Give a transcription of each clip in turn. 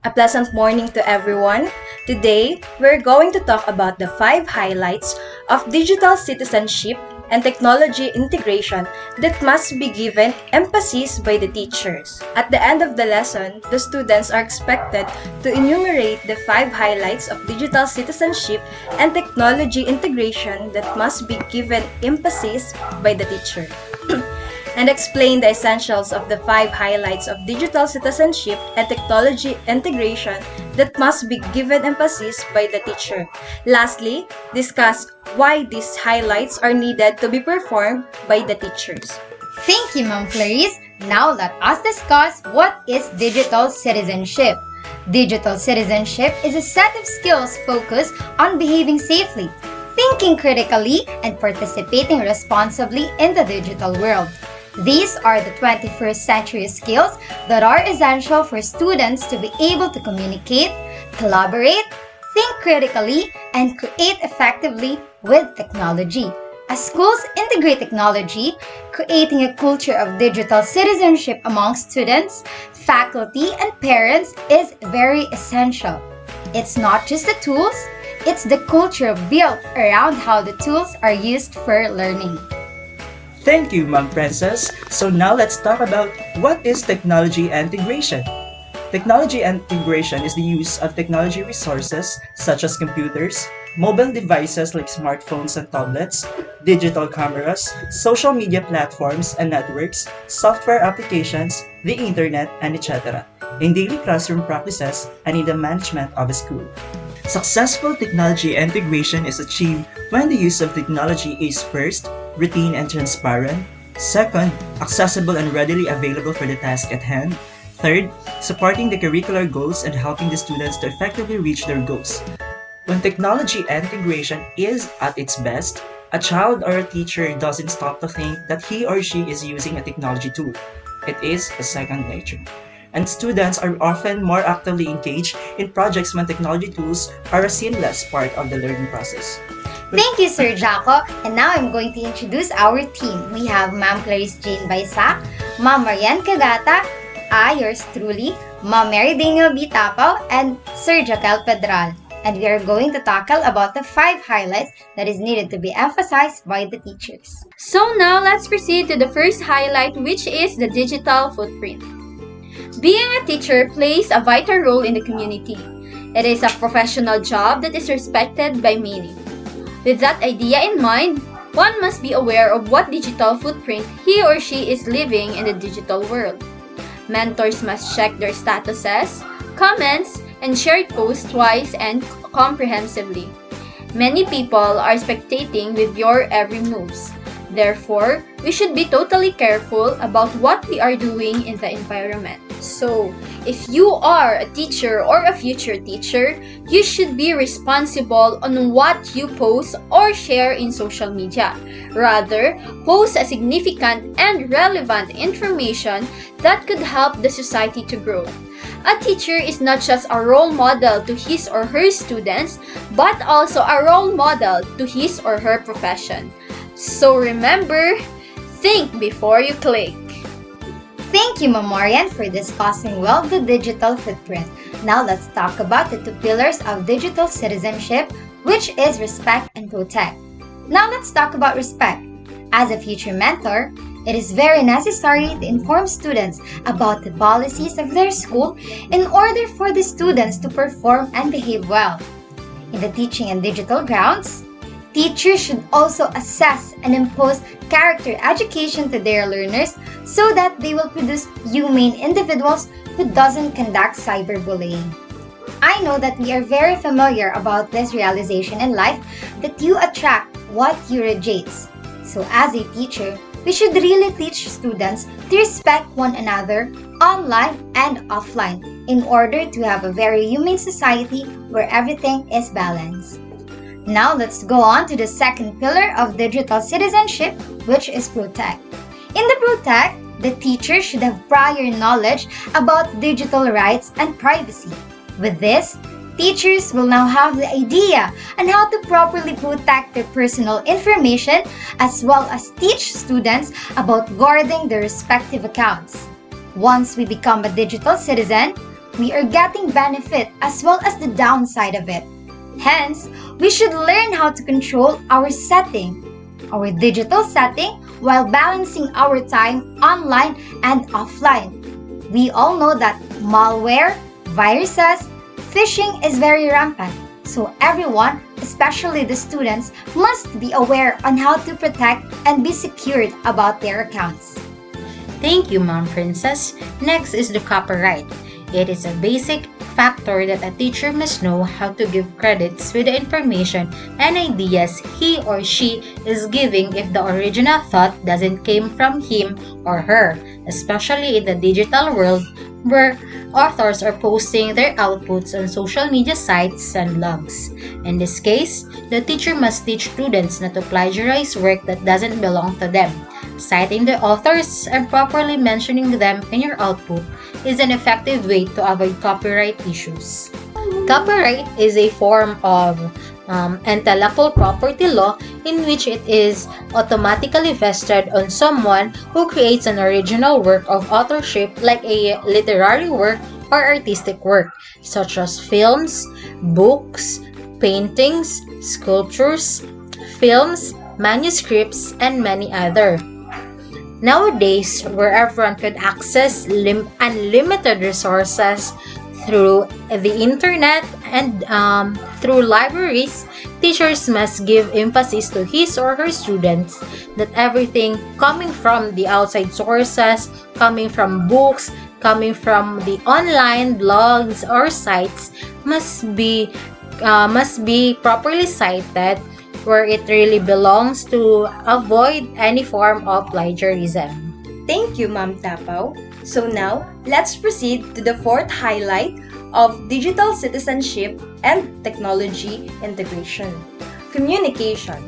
A pleasant morning to everyone. Today, we're going to talk about the 5 highlights of digital citizenship and technology integration that must be given emphasis by the teachers. At the end of the lesson, the students are expected to enumerate the 5 highlights of digital citizenship and technology integration that must be given emphasis by the teacher. And explain the essentials of the 5 highlights of digital citizenship and technology integration that must be given emphasis by the teacher. Lastly, discuss why these highlights are needed to be performed by the teachers. Thank you, Ma'am Clarice. Now let us discuss what is digital citizenship. Digital citizenship is a set of skills focused on behaving safely, thinking critically, and participating responsibly in the digital world. These are the 21st century skills that are essential for students to be able to communicate, collaborate, think critically, and create effectively with technology. As schools integrate technology, creating a culture of digital citizenship among students, faculty, and parents is very essential. It's not just the tools, it's the culture built around how the tools are used for learning. Thank you, Ma'am Princess. So now let's talk about what is technology integration. Technology integration is the use of technology resources such as computers, mobile devices like smartphones and tablets, digital cameras, social media platforms and networks, software applications, the internet, and etc. in daily classroom practices and in the management of a school. Successful technology integration is achieved when the use of technology is first, routine and transparent, second, accessible and readily available for the task at hand, third, supporting the curricular goals and helping the students to effectively reach their goals. When technology integration is at its best, a child or a teacher doesn't stop to think that he or she is using a technology tool. It is a second nature. And students are often more actively engaged in projects when technology tools are a seamless part of the learning process. Thank you, Sir Jaco. And now I'm going to introduce our team. We have Ma'am Clarice Jane Baysac, Ma'am Marian Cagata, I, yours truly, Ma'am Mary Daniel B. Tapao, and Sir Jaquel Pedral. And we are going to tackle about the 5 highlights that is needed to be emphasized by the teachers. So now let's proceed to the first highlight, which is the digital footprint. Being a teacher plays a vital role in the community. It is a professional job that is respected by many. With that idea in mind, one must be aware of what digital footprint he or she is living in the digital world. Mentors must check their statuses, comments, and shared posts twice and comprehensively. Many people are spectating with your every moves. Therefore, we should be totally careful about what we are doing in the environment. So, if you are a teacher or a future teacher, you should be responsible on what you post or share in social media. Rather, post a significant and relevant information that could help the society to grow. A teacher is not just a role model to his or her students, but also a role model to his or her profession. So remember, think before you click. Thank you, Ma'am Marian, for discussing well the digital footprint. Now let's talk about the 2 pillars of digital citizenship, which is respect and protect. Now let's talk about respect. As a future mentor, it is very necessary to inform students about the policies of their school in order for the students to perform and behave well. In the teaching and digital grounds, teachers should also assess and impose character education to their learners so that they will produce humane individuals who doesn't conduct cyberbullying. I know that we are very familiar about this realization in life that you attract what you reject. So as a teacher, we should really teach students to respect one another online and offline in order to have a very humane society where everything is balanced. Now let's go on to the second pillar of digital citizenship, which is protect. In the protect, the teacher should have prior knowledge about digital rights and privacy. With this, teachers will now have the idea on how to properly protect their personal information as well as teach students about guarding their respective accounts. Once we become a digital citizen, we are getting benefit as well as the downside of it. Hence, we should learn how to control our setting, our digital setting, while balancing our time online and offline. We all know that malware, viruses, phishing is very rampant. So everyone, especially the students, must be aware on how to protect and be secured about their accounts. Thank you, Mom Princess. Next is the copyright. It is a basic factor that a teacher must know how to give credits with the information and ideas he or she is giving if the original thought doesn't came from him or her, especially in the digital world where authors are posting their outputs on social media sites and blogs. In this case, the teacher must teach students not to plagiarize work that doesn't belong to them. Citing the authors and properly mentioning them in your output is an effective way to avoid copyright issues. Copyright is a form of intellectual property law in which it is automatically vested on someone who creates an original work of authorship like a literary work or artistic work, such as films, books, paintings, sculptures, films, manuscripts, and many other. Nowadays, where everyone could access unlimited resources through the internet and through libraries, teachers must give emphasis to his or her students that everything coming from the outside sources, coming from books, coming from the online blogs or sites must be properly cited where it really belongs to avoid any form of plagiarism. Thank you, Ma'am Tapao. So now, let's proceed to the fourth highlight of digital citizenship and technology integration. Communication.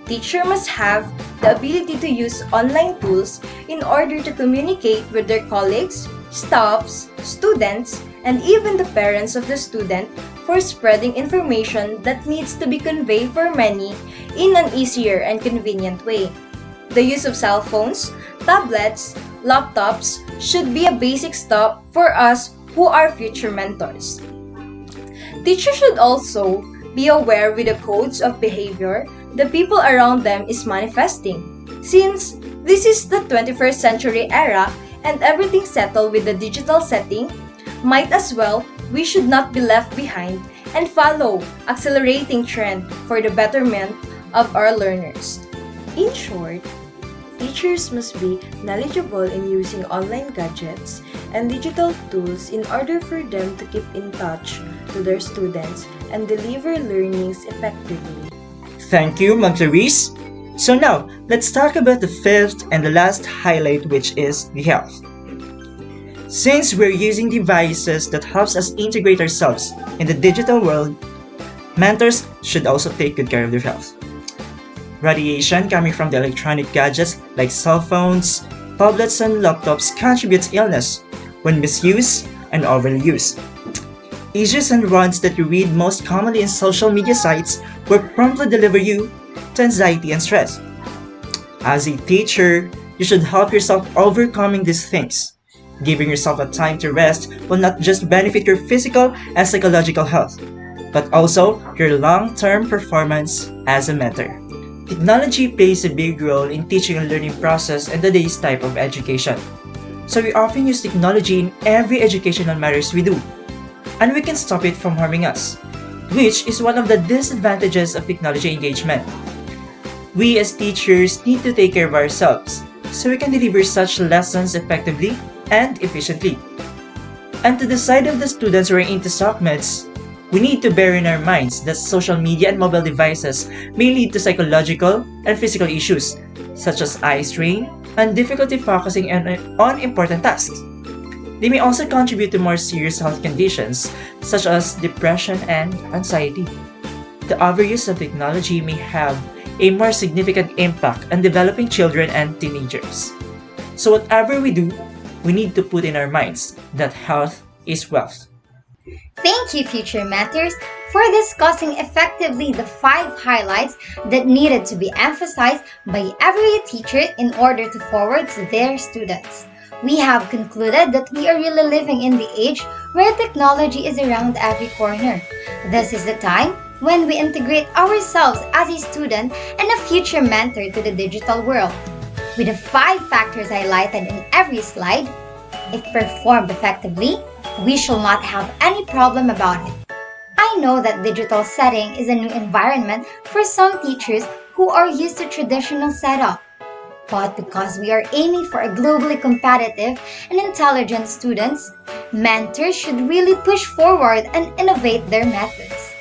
Teacher must have the ability to use online tools in order to communicate with their colleagues, staffs, students, and even the parents of the student for spreading information that needs to be conveyed for many in an easier and convenient way. The use of cell phones, tablets, laptops should be a basic step for us who are future mentors. Teachers should also be aware with the codes of behavior the people around them is manifesting. Since this is the 21st century era and everything settled with the digital setting, might as well we should not be left behind and follow accelerating trend for the betterment of our learners. In short, teachers must be knowledgeable in using online gadgets and digital tools in order for them to keep in touch to their students and deliver learnings effectively. Thank you, Ma'am Clarice. So now, let's talk about the fifth and the last highlight, which is the health. Since we're using devices that helps us integrate ourselves in the digital world, mentors should also take good care of their health. Radiation coming from the electronic gadgets like cell phones, tablets, and laptops contributes illness when misused and overly used. Issues and runs that you read most commonly in social media sites will promptly deliver you to anxiety and stress. As a teacher, you should help yourself overcoming these things. Giving yourself a time to rest will not just benefit your physical and psychological health, but also your long-term performance as a mentor. Technology plays a big role in teaching and learning process and today's type of education. So we often use technology in every educational matters we do, and we can stop it from harming us, which is one of the disadvantages of technology engagement. We as teachers need to take care of ourselves so we can deliver such lessons effectively and efficiently. And to the side of the students who are into SOCMEDs, we need to bear in our minds that social media and mobile devices may lead to psychological and physical issues, such as eye strain and difficulty focusing on important tasks. They may also contribute to more serious health conditions, such as depression and anxiety. The overuse of technology may have a more significant impact on developing children and teenagers. So whatever we do, we need to put in our minds that health is wealth. Thank you, future mentors, for discussing effectively the 5 highlights that needed to be emphasized by every teacher in order to forward to their students. We have concluded that we are really living in the age where technology is around every corner. This is the time when we integrate ourselves as a student and a future mentor to the digital world. With the 5 factors highlighted in every slide, if performed effectively, we shall not have any problem about it. I know that digital setting is a new environment for some teachers who are used to traditional setup. But because we are aiming for a globally competitive and intelligent students, mentors should really push forward and innovate their methods.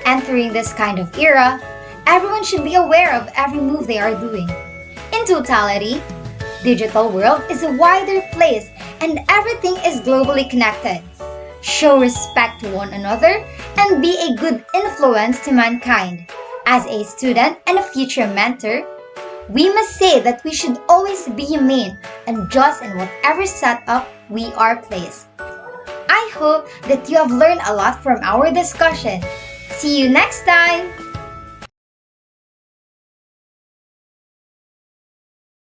Entering this kind of era, everyone should be aware of every move they are doing. In totality, digital world is a wider place and everything is globally connected. Show respect to one another and be a good influence to mankind. As a student and a future mentor, we must say that we should always be humane and just in whatever setup we are placed. I hope that you have learned a lot from our discussion. See you next time!